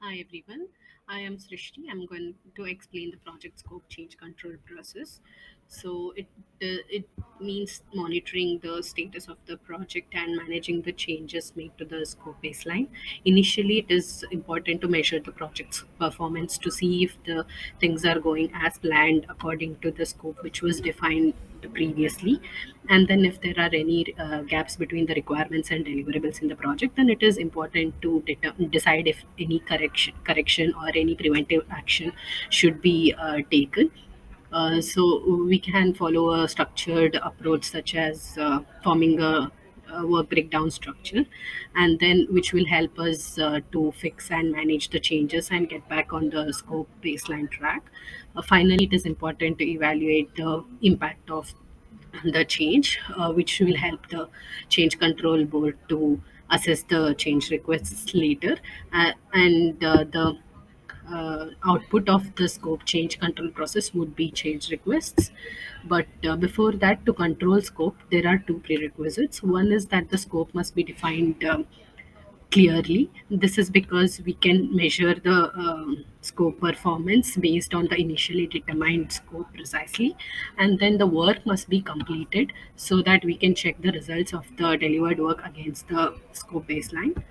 Hi everyone, I am Srishti. I'm going to explain the project scope change control process. So it means monitoring the status of the project and managing the changes made to the scope baseline. Initially, it is important to measure the project's performance to see if the things are going as planned according to the scope which was defined previously, and then if there are any gaps between the requirements and deliverables in the project, then it is important to decide if any correction or any preventive action should be taken. So we can follow a structured approach such as forming a work breakdown structure, and then which will help us to fix and manage the changes and get back on the scope baseline track. Finally, it is important to evaluate the impact of the change, which will help the change control board to assess the change requests later. And the output of the scope change control process would be change requests. But before that, to control scope, there are two prerequisites. One is that the scope must be defined clearly. This is because we can measure the scope performance based on the initially determined scope precisely, and then the work must be completed so that we can check the results of the delivered work against the scope baseline.